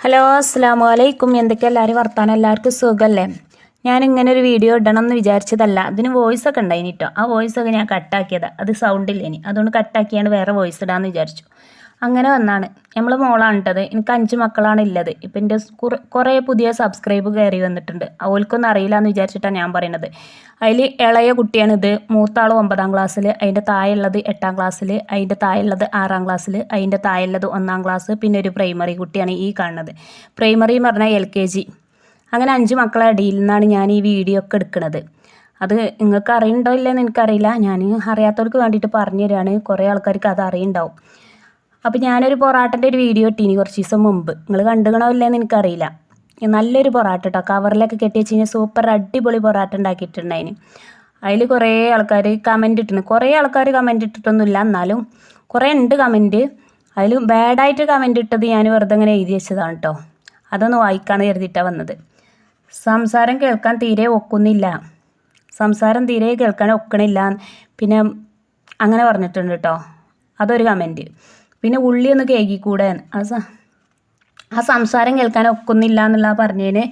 Hello അസ്സാം വലൈക്കും. എന്തൊക്കെ എല്ലാവരും വർത്താനം? എല്ലാവർക്കും സുഖമല്ലേ? ഞാനിങ്ങനെ ഒരു വീഡിയോ ഇടണം എന്ന് വിചാരിച്ചതല്ല. അതിന് വോയിസൊക്കെ ഉണ്ടായിനി കേട്ടോ. ആ വോയിസൊക്കെ ഞാൻ കട്ടാക്കിയതാണ്. അത് സൗണ്ടില്ലേനി, അതുകൊണ്ട് കട്ടാക്കിയാണ് വേറെ വോയിസ് ഇടാമെന്ന് വിചാരിച്ചു. അങ്ങനെ വന്നാണ്. നമ്മൾ മോളാണ് ഇട്ടത്. എനിക്ക് 5 മക്കളാണ് ഉള്ളത്. ഇപ്പം എൻ്റെ കുറേ പുതിയ സബ്സ്ക്രൈബ് കയറി വന്നിട്ടുണ്ട്. അവൾക്കൊന്നും അറിയില്ല എന്ന് വിചാരിച്ചിട്ടാണ് ഞാൻ പറയുന്നത്. അതിൽ ഇളയ കുട്ടിയാണിത്. മൂത്താൾ 9ാം ക്ലാസ്സിൽ, അതിൻ്റെ താഴെയുള്ളത് 8ാം ക്ലാസ്സിൽ, അതിൻ്റെ താഴെയുള്ളത് 6ാം ക്ലാസ്സിൽ, അതിൻ്റെ താഴെയുള്ളത് 1ാം ക്ലാസ്, പിന്നെ ഒരു പ്രൈമറി കുട്ടിയാണ് ഈ കാണുന്നത്. പ്രൈമറി എന്ന് പറഞ്ഞാൽ LKG. അങ്ങനെ 5 മക്കളെ ഇടയിൽ നിന്നാണ് ഞാൻ ഈ വീഡിയോ ഒക്കെ എടുക്കുന്നത്. അത് നിങ്ങൾക്ക് അറിയുന്നുണ്ടോ ഇല്ലെന്ന് എനിക്കറിയില്ല. ഞാൻ അറിയാത്തവർക്ക് വേണ്ടിയിട്ട് പറഞ്ഞു തരാണ്. കുറേ ആൾക്കാർക്ക് അത് അറിയുന്നുണ്ടാവും. അപ്പോൾ ഞാനൊരു പൊറാട്ടൻ്റെ ഒരു വീഡിയോ ഇട്ടീനി കുറച്ച് ദിവസം മുമ്പ്. നിങ്ങൾ കണ്ടുകണോ ഇല്ലെന്ന് എനിക്കറിയില്ല. നല്ലൊരു പൊറാട്ട കേട്ടോ. കവറിലൊക്കെ കെട്ടി വെച്ച് കഴിഞ്ഞാൽ സൂപ്പർ അടിപൊളി പൊറാട്ട ഉണ്ടാക്കിയിട്ടുണ്ടായിന്. അതിൽ കുറേ ആൾക്കാർ കമൻറ്റ് ഇട്ടിന്. കുറേ ആൾക്കാർ കമൻറ്റ് ഇട്ടിട്ടൊന്നുമില്ല, എന്നാലും കുറേ ഉണ്ട് കമൻറ്റ്. അതിൽ ബാഡായിട്ട് കമൻറ്റ് ഇട്ടത് ഞാൻ വെറുതെ ഇങ്ങനെ എഴുതി വെച്ചതാണ് കേട്ടോ. അതൊന്ന് വായിക്കാമെന്ന് കരുതിയിട്ടാണ് വന്നത്. സംസാരം കേൾക്കാൻ തീരെ ഒക്കുന്നില്ല, സംസാരം തീരെ കേൾക്കാൻ ഒക്കണില്ല, പിന്നെ അങ്ങനെ പറഞ്ഞിട്ടുണ്ട് കേട്ടോ. അതൊരു കമൻറ്റ്. പിന്നെ ഉള്ളി ഒന്ന് കേകിക്കൂടെ, ആ സംസാരം കേൾക്കാൻ ഒക്കുന്നില്ല എന്നുള്ള പറഞ്ഞതിന്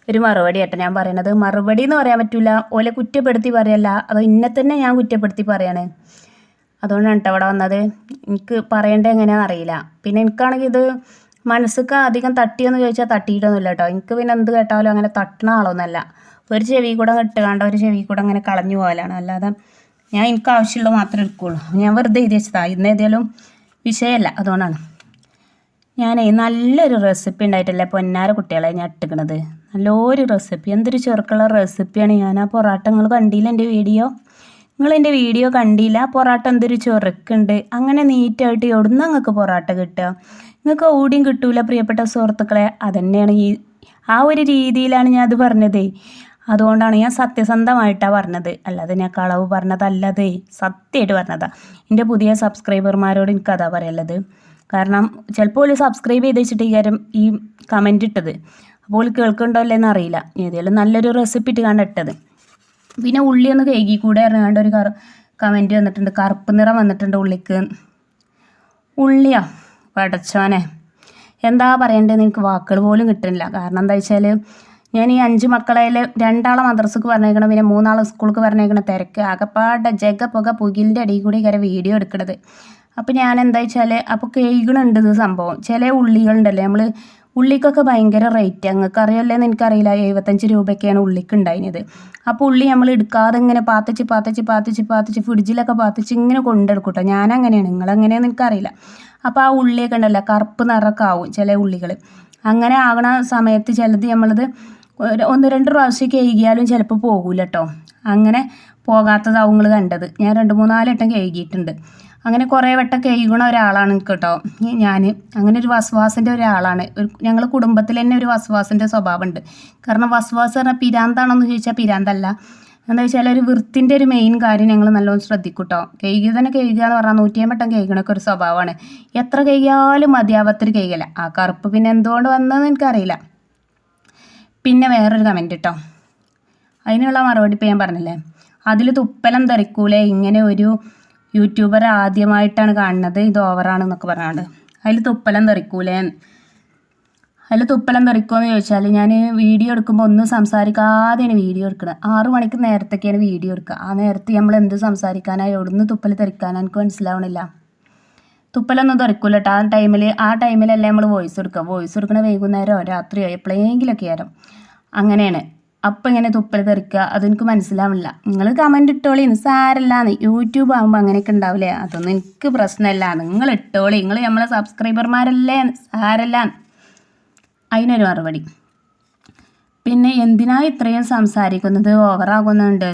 ഒരു മറുപടി ആട്ടോ ഞാൻ പറയണത്. മറുപടി എന്ന് പറയാൻ പറ്റില്ല, ഓലെ കുറ്റപ്പെടുത്തി പറയല്ല, അതോ ഇന്നെ തന്നെ ഞാൻ കുറ്റപ്പെടുത്തി പറയാണ്. അതുകൊണ്ടാണ് കേട്ടോ അവിടെ വന്നത്. എനിക്ക് പറയേണ്ടത് എങ്ങനെയാണെന്ന് അറിയില്ല. പിന്നെ എനിക്കാണെങ്കിൽ ഇത് മനസ്സിക്ക് അധികം തട്ടിയെന്ന് ചോദിച്ചാൽ തട്ടിയിട്ടൊന്നുമില്ല കേട്ടോ. എനിക്ക് പിന്നെ എന്ത് കേട്ടാലും അങ്ങനെ തട്ടണ ആളൊന്നുമല്ല. ഒരു ചെവി കൂടെ ഇട്ടുകാണ്ട് ഒരു ചെവി കൂടെ അങ്ങനെ കളഞ്ഞു പോകലാണ്. അല്ലാതെ ഞാൻ എനിക്ക് ആവശ്യമുള്ളത് മാത്രമേ എടുക്കുകയുള്ളൂ. ഞാൻ വെറുതെ എഴുതി വെച്ചതാണ്. ഇന്ന് ഏതായാലും വിഷയമല്ല, അതുകൊണ്ടാണ്. ഞാനേ നല്ലൊരു റെസിപ്പി ഉണ്ടായിട്ടല്ലേ പൊന്നാര കുട്ടികളെ ഞാൻ ഇട്ടിക്കണത്. നല്ലൊരു റെസിപ്പി, എന്തൊരു ചെറുക്കുള്ള റെസിപ്പിയാണ്. ഞാൻ ആ പൊറാട്ട നിങ്ങൾ കണ്ടില്ല എൻ്റെ വീഡിയോ? നിങ്ങളെൻ്റെ വീഡിയോ കണ്ടില്ല? പൊറാട്ട എന്തൊരു ചൊറുക്കുണ്ട്. അങ്ങനെ നീറ്റായിട്ട് എവിടുന്ന് നിങ്ങൾക്ക് പൊറാട്ട കിട്ടുക? നിങ്ങൾക്ക് ഓടിയും കിട്ടൂല പ്രിയപ്പെട്ട സുഹൃത്തുക്കളെ. അതന്നെയാണ് ആ ഒരു രീതിയിലാണ് ഞാൻ അത് പറഞ്ഞത്. അതുകൊണ്ടാണ് ഞാൻ സത്യസന്ധമായിട്ടാണ് പറഞ്ഞത്, അല്ലാതെ ഞാൻ കളവ് പറഞ്ഞതല്ലതേ, സത്യമായിട്ട് പറഞ്ഞതാണ്. എൻ്റെ പുതിയ സബ്സ്ക്രൈബർമാരോട് എനിക്കതാ പറയുള്ളത്. കാരണം ചിലപ്പോൾ ഒരു സബ്സ്ക്രൈബ് ചെയ്ത് വെച്ചിട്ട് ഈ കാര്യം ഈ കമൻറ്റ് ഇട്ടത്, അപ്പോൾ കേൾക്കുന്നുണ്ടോ അല്ലേന്ന് അറിയില്ല. ഏതായാലും നല്ലൊരു റെസിപ്പി ഇട്ട് കണ്ടിട്ടത്. പിന്നെ ഉള്ളി ഒന്ന് കഴുകി കൂടെ ഇറങ്ങാണ്ട് ഒരു കമൻറ്റ് വന്നിട്ടുണ്ട്. കറുപ്പ് നിറം വന്നിട്ടുണ്ട് ഉള്ളിക്ക്. ഉള്ളിയാ പടച്ചോനെ, എന്താ പറയേണ്ടതെന്ന് എനിക്ക് വാക്കുകൾ പോലും കിട്ടുന്നില്ല. കാരണം എന്താ വെച്ചാൽ ഞാൻ ഈ 5 മക്കളയിൽ 2 മദ്രസക്ക് പറഞ്ഞേക്കണം, പിന്നെ 3 സ്കൂൾക്ക് പറഞ്ഞേക്കണം. തിരക്ക് ആകപ്പാടെ പുക പുകിലിൻ്റെ അടിയിൽ കൂടി കയറി വീഡിയോ എടുക്കണത്. അപ്പോൾ ഞാൻ എന്താ വെച്ചാൽ അപ്പോൾ കേൾക്കണുണ്ട് ഇത് സംഭവം. ചില ഉള്ളികളുണ്ടല്ലേ, നമ്മൾ ഉള്ളിക്കൊക്കെ ഭയങ്കര റേറ്റ്, നിങ്ങൾക്ക് അറിയാമല്ലേന്ന് എനിക്കറിയില്ല. 75 രൂപയൊക്കെയാണ് ഉള്ളിക്ക് ഉണ്ടായിരുന്നത്. അപ്പോൾ ഉള്ളി നമ്മൾ എടുക്കാതെ ഇങ്ങനെ പാത്തിച്ച് ഫ്രിഡ്ജിലൊക്കെ പാത്തിച്ച് ഇങ്ങനെ കൊണ്ടെടുക്കും കേട്ടോ. ഞാനങ്ങനെയാണ്, നിങ്ങളെങ്ങനെയാണെന്ന് എനിക്കറിയില്ല. അപ്പോൾ ആ ഉള്ളിയൊക്കെ ഉണ്ടല്ലോ കറുപ്പ് നിറമൊക്കെ ആവും ചില ഉള്ളികൾ. അങ്ങനെ ആകണ സമയത്ത് ചിലത് നമ്മളത് 1-2 പ്രാവശ്യം കഴുകിയാലും ചിലപ്പോൾ പോകൂല കേട്ടോ. അങ്ങനെ പോകാത്തതാവും നിങ്ങൾ കണ്ടത്. ഞാൻ 2-3-4 വട്ടം കഴുകിയിട്ടുണ്ട്. അങ്ങനെ കുറേ വട്ടം കഴുകണ ഒരാളാണ് കേട്ടോ ഞാൻ. അങ്ങനെ ഒരു വസ്വാസിൻ്റെ ഒരാളാണ്. ഞങ്ങൾ കുടുംബത്തിൽ തന്നെ ഒരു വസ്വാസിൻ്റെ സ്വഭാവമുണ്ട്. കാരണം വസ്വാസ് പറഞ്ഞാൽ പിരാന്താണോന്ന് ചോദിച്ചാൽ പിരാന്തല്ല. എന്താ വെച്ചാൽ ഒരു വൃത്തിൻ്റെ ഒരു മെയിൻ കാര്യം ഞങ്ങൾ നല്ലോണം ശ്രദ്ധിക്കും കേട്ടോ. കഴുകി തന്നെ കഴുകുക എന്ന് പറഞ്ഞാൽ 150 വട്ടം കഴുകണൊക്കെ ഒരു സ്വഭാവമാണ്. എത്ര കഴുകിയാലും മതിയാവത്തൊരു കഴുകല. ആ കറുപ്പ് പിന്നെ എന്തുകൊണ്ട് വന്നതെന്ന് എനിക്കറിയില്ല. പിന്നെ വേറൊരു കമൻറ്റ് കേട്ടോ, അതിനുള്ള മറുപടി ഇപ്പോൾ ഞാൻ പറഞ്ഞില്ലേ. അതിൽ തുപ്പലം തെറിക്കൂലേ, ഇങ്ങനെ ഒരു യൂട്യൂബർ ആദ്യമായിട്ടാണ് കാണുന്നത്, ഇത് ഓവറാണെന്നൊക്കെ പറഞ്ഞാണ്ട്. അതിൽ തുപ്പലം തെറിക്കൂലേ, അതിൽ തുപ്പലം തെറിക്കുമെന്ന് ചോദിച്ചാൽ ഞാൻ വീഡിയോ എടുക്കുമ്പോൾ ഒന്നും സംസാരിക്കാതെയാണ് വീഡിയോ എടുക്കുന്നത്. 6 മണിക്ക് നേരത്തൊക്കെയാണ് വീഡിയോ എടുക്കുക. ആ നേരത്തെ നമ്മൾ എന്ത് സംസാരിക്കാനായി എവിടുന്ന് തുപ്പൽ തെറിക്കാനോ എനിക്ക് മനസ്സിലാവണില്ല. തുപ്പലൊന്നും തെറിക്കൂല കേട്ടോ. ആ ടൈമിലല്ലേ നമ്മൾ വോയിസ് എടുക്കണ വൈകുന്നേരമോ രാത്രിയോ എപ്പോഴെങ്കിലൊക്കെ ആയിരുന്നു. അങ്ങനെയാണ്. അപ്പം ഇങ്ങനെ തുപ്പൽ തെറിക്കുക അതെനിക്ക് മനസ്സിലാവില്ല. നിങ്ങൾ കമൻറ്റ് ഇട്ടോളി, സാരല്ലാന്ന്. യൂട്യൂബ് ആകുമ്പോൾ അങ്ങനെയൊക്കെ ഉണ്ടാവില്ലേ, അതൊന്നും എനിക്ക് പ്രശ്നമല്ല. നിങ്ങൾ ഇട്ടോളി, നിങ്ങൾ നമ്മളെ സബ്സ്ക്രൈബർമാരല്ലേ, സാരല്ല. അതിനൊരു മറുപടി. പിന്നെ എന്തിനാ ഇത്രയും സംസാരിക്കുന്നത്, ഓവറാകുന്നുണ്ട്.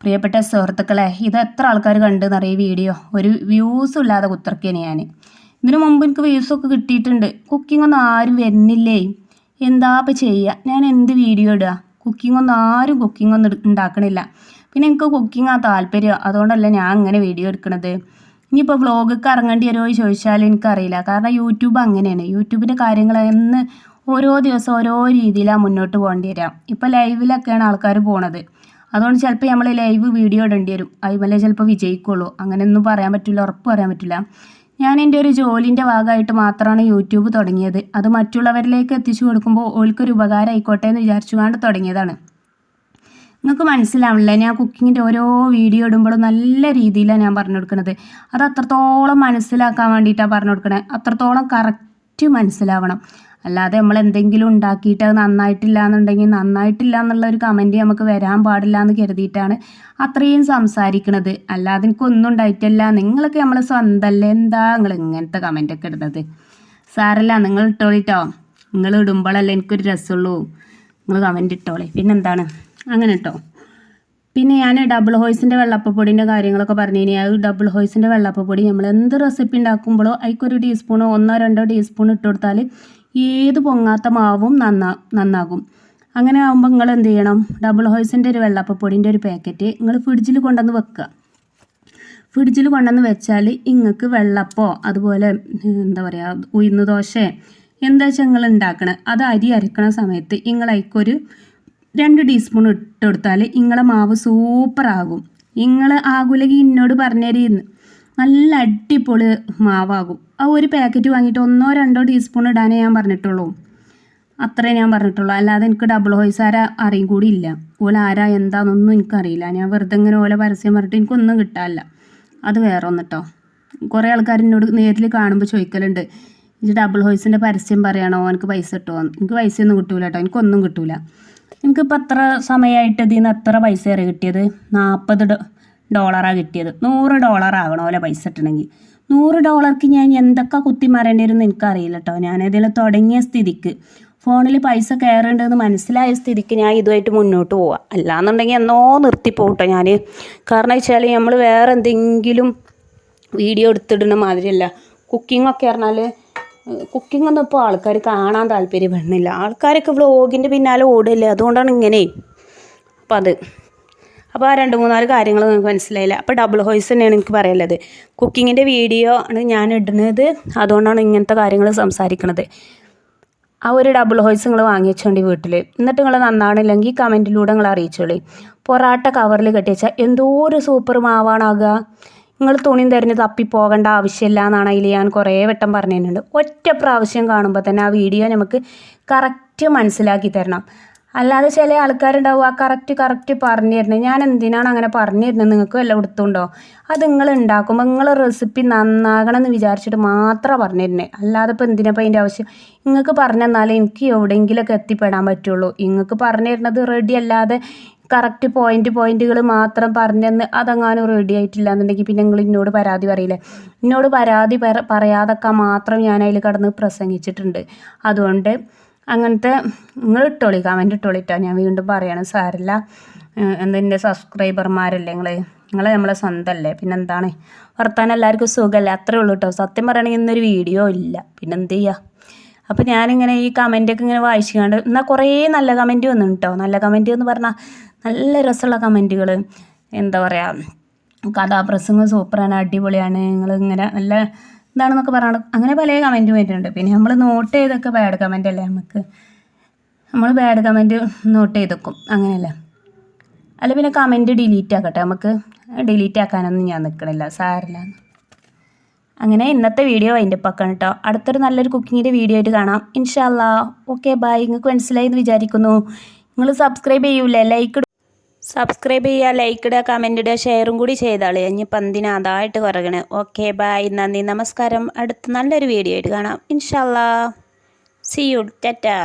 പ്രിയപ്പെട്ട സുഹൃത്തുക്കളെ, ഇത് എത്ര ആൾക്കാർ കണ്ടെന്നറിയ വീഡിയോ? ഒരു വ്യൂസും ഇല്ലാതെ കുത്തിറക്കിയാണ് ഞാൻ. ഇതിനു മുമ്പ് എനിക്ക് വ്യൂസൊക്കെ കിട്ടിയിട്ടുണ്ട്. കുക്കിംഗ് ഒന്നും ആരും വരുന്നില്ലേ, എന്താ ഇപ്പം ചെയ്യുക? ഞാൻ എന്ത് വീഡിയോ ഇടുക? ആരും കുക്കിംഗ് ഒന്നും ഉണ്ടാക്കണില്ല. പിന്നെ എനിക്ക് കുക്കിംഗ് താല്പര്യം, അതുകൊണ്ടല്ല ഞാൻ അങ്ങനെ വീഡിയോ എടുക്കണത്. ഇനിയിപ്പോൾ വ്ളോഗൊക്കെ ഇറങ്ങേണ്ടി വരുമോ ചോദിച്ചാൽ എനിക്കറിയില്ല. കാരണം യൂട്യൂബ് അങ്ങനെയാണ്. യൂട്യൂബിൻ്റെ കാര്യങ്ങൾ എന്ന് ഓരോ ദിവസം ഓരോ രീതിയിലാണ് മുന്നോട്ട് പോകേണ്ടി വരാം. ഇപ്പോൾ ലൈവിലൊക്കെയാണ് ആൾക്കാർ പോണത്. അതുകൊണ്ട് ചിലപ്പോൾ നമ്മൾ ലൈവ് വീഡിയോ ഇടേണ്ടി വരും. അതുപോലെ ചിലപ്പോൾ വിജയിക്കുള്ളൂ. അങ്ങനെയൊന്നും പറയാൻ പറ്റില്ല, ഉറപ്പ് പറയാൻ പറ്റില്ല. ഞാൻ എൻ്റെ ഒരു ജോലിൻ്റെ ഭാഗമായിട്ട് മാത്രമാണ് യൂട്യൂബ് തുടങ്ങിയത്. അത് മറ്റുള്ളവരിലേക്ക് എത്തിച്ചു കൊടുക്കുമ്പോൾ ഓൾക്കൊരു ഉപകാരം ആയിക്കോട്ടെ എന്ന് വിചാരിച്ചുകൊണ്ട് തുടങ്ങിയതാണ്. നിങ്ങൾക്ക് മനസ്സിലാവില്ല, ഞാൻ കുക്കിങ്ങിൻ്റെ ഓരോ വീഡിയോ ഇടുമ്പോഴും നല്ല രീതിയിലാണ് ഞാൻ പറഞ്ഞു കൊടുക്കുന്നത്. അത് അത്രത്തോളം മനസ്സിലാക്കാൻ വേണ്ടിയിട്ടാണ് പറഞ്ഞു കൊടുക്കണത്. അത്രത്തോളം കറക്റ്റ് മനസ്സിലാവണം. അല്ലാതെ നമ്മൾ എന്തെങ്കിലും ഉണ്ടാക്കിയിട്ട് അത് നന്നായിട്ടില്ല എന്നുണ്ടെങ്കിൽ നന്നായിട്ടില്ല എന്നുള്ളൊരു കമൻറ്റ് നമുക്ക് വരാൻ പാടില്ല എന്ന് കരുതിയിട്ടാണ് അത്രയും സംസാരിക്കണത്. അല്ലാതെ എനിക്കൊന്നും ഉണ്ടായിട്ടില്ല, നിങ്ങളൊക്കെ നമ്മളെ സ്വന്തമല്ലേ, എന്താ നിങ്ങൾ ഇങ്ങനത്തെ കമൻറ്റൊക്കെ ഇടുന്നത്? സാരല്ല, നിങ്ങൾ ഇട്ടോളിട്ടോ. നിങ്ങൾ ഇടുമ്പോഴല്ലേ എനിക്കൊരു രസമുള്ളൂ. നിങ്ങൾ കമൻറ്റ് ഇട്ടോളി. പിന്നെന്താണ്, അങ്ങനെ കേട്ടോ. പിന്നെ ഞാൻ ഡബിൾ ഹോയ്സിൻ്റെ വെള്ളപ്പപ്പൊടിൻ്റെ കാര്യങ്ങളൊക്കെ പറഞ്ഞു കഴിഞ്ഞാൽ, അത് ഡബിൾ ഹോയ്സിൻ്റെ വെള്ളപ്പപ്പൊടി നമ്മൾ എന്ത് റെസിപ്പി ഉണ്ടാക്കുമ്പോഴോ അതിക്കൊരു ടീസ്പൂണോ 1-2 ടീസ്പൂൺ ഇട്ട് കൊടുത്താൽ ഏത് പൊങ്ങാത്ത മാവും നന്നാകും. അങ്ങനെ ആകുമ്പോൾ നിങ്ങൾ എന്ത് ചെയ്യണം, ഡബിൾ ഹോയ്സിൻ്റെ ഒരു വെള്ളപ്പപ്പൊടിൻ്റെ ഒരു പാക്കറ്റ് നിങ്ങൾ ഫ്രിഡ്ജിൽ കൊണ്ടുവന്ന് വെക്കുക. ഫ്രിഡ്ജിൽ കൊണ്ടുവന്ന് വെച്ചാൽ നിങ്ങൾക്ക് വെള്ളപ്പോ അതുപോലെ എന്താ പറയുക ഉഴുന്ന് ദോശ എന്താ വെച്ചാൽ നിങ്ങൾ ഉണ്ടാക്കണം, അത് അരി അരക്കണ സമയത്ത് നിങ്ങൾ അതിക്കൊരു 2 ടീസ്പൂൺ ഇട്ട് കൊടുത്താൽ നിങ്ങളെ മാവ് സൂപ്പറാകും. നിങ്ങൾ ആകുലെങ്കിൽ എന്നോട് പറഞ്ഞുതരുന്നു, നല്ല അടിപൊളി മാവാകും. ആ ഒരു പാക്കറ്റ് വാങ്ങിയിട്ട് 1-2 ടീസ്പൂൺ ഇടാനേ ഞാൻ പറഞ്ഞിട്ടുള്ളൂ. അത്രേ ഞാൻ പറഞ്ഞിട്ടുള്ളൂ. അല്ലാതെ എനിക്ക് ഡബിൾ ഹോയ്സ് ആരാ അറിയും കൂടി ഇല്ല. ഓല ആരാ എന്താണെന്നൊന്നും എനിക്കറിയില്ല. ഞാൻ വെറുതെ ഇങ്ങനെ ഓല പരസ്യം പറഞ്ഞിട്ട് എനിക്കൊന്നും കിട്ടാനില്ല. അത് വേറെ ഒന്നിട്ടോ. കുറേ ആൾക്കാർ എന്നോട് നേരിൽ കാണുമ്പോൾ ചോദിക്കലുണ്ട്, ഇത് ഡബിൾ ഹോയ്സിൻ്റെ പരസ്യം പറയണോ, എനിക്ക് പൈസ കിട്ടുമോ? എനിക്ക് പൈസയൊന്നും കിട്ടൂല കേട്ടോ, എനിക്കൊന്നും കിട്ടൂല. എനിക്കിപ്പോൾ എത്ര സമയമായിട്ട് ഇതിൽ നിന്ന് എത്ര പൈസയാണ് കിട്ടിയത്? $40 കിട്ടിയത്. $100 ആകണം ഓലെ പൈസ ഇട്ടണമെങ്കിൽ. $100 ഞാൻ എന്തൊക്കെ കുത്തി മറേണ്ടി വരുമെന്ന് എനിക്കറിയില്ല കേട്ടോ. ഞാനതിൽ തുടങ്ങിയ സ്ഥിതിക്ക് ഫോണിൽ പൈസ കയറേണ്ടതെന്ന് മനസ്സിലായ സ്ഥിതിക്ക് ഞാൻ ഇതുമായിട്ട് മുന്നോട്ട് പോവാം. അല്ലാന്നുണ്ടെങ്കിൽ എന്നോ നിർത്തിപ്പോട്ടോ ഞാൻ. കാരണം വെച്ചാൽ നമ്മൾ വേറെ എന്തെങ്കിലും വീഡിയോ എടുത്തിടുന്ന മാതിരിയല്ല. കുക്കിങ്ങൊക്കെ പറഞ്ഞാൽ കുക്കിങ്ങൊന്നും ഇപ്പോൾ ആൾക്കാർ കാണാൻ താല്പര്യപ്പെടുന്നില്ല. ആൾക്കാരൊക്കെ വ്ളോഗിൻ്റെ പിന്നാലെ ഓടില്ലേ, അതുകൊണ്ടാണ് ഇങ്ങനെ. അപ്പോൾ ആ 2-3 കാര്യങ്ങൾ നിങ്ങൾക്ക് മനസ്സിലായില്ല. അപ്പോൾ ഡബിൾ ഹോയ്സ് തന്നെയാണ് എനിക്ക് പറയുള്ളത്. കുക്കിങ്ങിൻ്റെ വീഡിയോ ആണ് ഞാൻ ഇടുന്നത്, അതുകൊണ്ടാണ് ഇങ്ങനത്തെ കാര്യങ്ങൾ സംസാരിക്കുന്നത്. ആ ഒരു ഡബിൾ ഹോയ്സ് നിങ്ങൾ വാങ്ങി വെച്ചോണ്ടി വീട്ടിൽ. എന്നിട്ട് നിങ്ങൾ നന്നാണില്ലെങ്കിൽ കമൻറ്റിലൂടെ നിങ്ങൾ അറിയിച്ചോളി. പൊറാട്ട കവറിൽ കെട്ടി വെച്ചാൽ എന്തോ ഒരു സൂപ്പർ മാവാണാകുക. നിങ്ങൾ തുണിയും തിരഞ്ഞ് തപ്പിപ്പോകേണ്ട ആവശ്യമില്ല എന്നാണ് അതിൽ ഞാൻ കുറേ വട്ടം പറഞ്ഞു തരുന്നുണ്ട്. ഒറ്റ പ്രാവശ്യം കാണുമ്പോൾ തന്നെ ആ വീഡിയോ നമുക്ക് കറക്റ്റ് മനസ്സിലാക്കി തരണം. അല്ലാതെ ചില ആൾക്കാരുണ്ടാവും ആ കറക്റ്റ് പറഞ്ഞു തരുന്നത്. ഞാൻ എന്തിനാണ് അങ്ങനെ പറഞ്ഞു തരുന്നത്, നിങ്ങൾക്ക് വല്ല കൊടുത്തുണ്ടോ? അത് നിങ്ങൾ ഉണ്ടാക്കുമ്പോൾ നിങ്ങൾ റെസിപ്പി നന്നാകണം എന്ന് വിചാരിച്ചിട്ട് മാത്രം പറഞ്ഞു തരുന്നത്. അല്ലാതെ ഇപ്പോൾ എന്തിനപ്പോൾ അതിൻ്റെ ആവശ്യം? നിങ്ങൾക്ക് പറഞ്ഞു തന്നാലേ എനിക്ക് എവിടെയെങ്കിലുമൊക്കെ എത്തിപ്പെടാൻ പറ്റുള്ളൂ. നിങ്ങൾക്ക് പറഞ്ഞു തരുന്നത് റെഡി അല്ലാതെ കറക്റ്റ് പോയിന്റുകൾ മാത്രം പറഞ്ഞെന്ന് അതെങ്ങാനും റെഡി ആയിട്ടില്ല എന്നുണ്ടെങ്കിൽ പിന്നെ നിങ്ങൾ എന്നോട് പരാതി പറയില്ലേ? എന്നോട് പരാതി പറയാതൊക്കെ മാത്രം ഞാൻ അതിൽ കടന്ന് പ്രസംഗിച്ചിട്ടുണ്ട്. അതുകൊണ്ട് അങ്ങനത്തെ നിങ്ങൾ ഇട്ടോളി, കമൻറ്റ് ഇട്ടോളിട്ടോ. ഞാൻ വീണ്ടും പറയണം, സാരില്ല. എന്തെൻ്റെ സബ്സ്ക്രൈബർമാരല്ലേ നിങ്ങൾ നമ്മളെ സ്വന്തമല്ലേ, പിന്നെന്താണ് വർത്താനം? എല്ലാവർക്കും സുഖമല്ലേ? അത്രേ ഉള്ളൂ കേട്ടോ. സത്യം പറയുകയാണെങ്കിൽ ഇന്നൊരു വീഡിയോ ഇല്ല, പിന്നെന്ത് ചെയ്യുക? അപ്പോൾ ഞാനിങ്ങനെ ഈ കമൻറ്റൊക്കെ ഇങ്ങനെ വായിച്ചുകൊണ്ട് എന്നാൽ കുറേ നല്ല കമൻറ്റ് വന്നു കേട്ടോ. നല്ല കമൻറ്റ് എന്ന് പറഞ്ഞാൽ നല്ല രസമുള്ള കമൻറ്റുകൾ. എന്താ പറയുക, കഥാപ്രസംഗം സൂപ്പറാണ്, അടിപൊളിയാണ്, നിങ്ങളിങ്ങനെ നല്ല എന്താണെന്നൊക്കെ പറയണം. അങ്ങനെ പല കമൻറ്റും വരുന്നുണ്ട്. പിന്നെ നമ്മൾ നോട്ട് ചെയ്തൊക്കെ ബാഡ് കമൻ്റ് അല്ലേ, നമ്മൾ ബാഡ് കമൻറ്റ് നോട്ട് ചെയ്തൊക്കും അങ്ങനെയല്ല. അല്ല പിന്നെ കമൻറ്റ് ഡിലീറ്റ് ആക്കട്ടെ, നമുക്ക് ഡിലീറ്റ് ആക്കാനൊന്നും ഞാൻ നിൽക്കണില്ല, സാരില്ല. അങ്ങനെ ഇന്നത്തെ വീഡിയോ അതിൻ്റെ പക്കാണ് കേട്ടോ. അടുത്തൊരു നല്ലൊരു കുക്കിങ്ങിൻ്റെ വീഡിയോ ആയിട്ട് കാണാം ഇൻഷാ അല്ലാ. Okay bye. നിങ്ങൾക്ക് മനസ്സിലായി എന്ന് വിചാരിക്കുന്നു. നിങ്ങൾ സബ്സ്ക്രൈബ് ചെയ്യൂലേ? സബ്സ്ക്രൈബ് ചെയ്യുക, ലൈക്ക് ഇടുക, കമൻറ്റ് ഇടുക, ഷെയറും കൂടി ചെയ്താളേ. ഇനിയിപ്പോൾ എന്തിനാ അതായിട്ട് കുറയണേ. ഓക്കെ ബൈ, നന്ദി, നമസ്കാരം. അടുത്ത നല്ലൊരു വീഡിയോ ആയിട്ട് കാണാം ഇൻഷാ അല്ലാ. See you, Tata.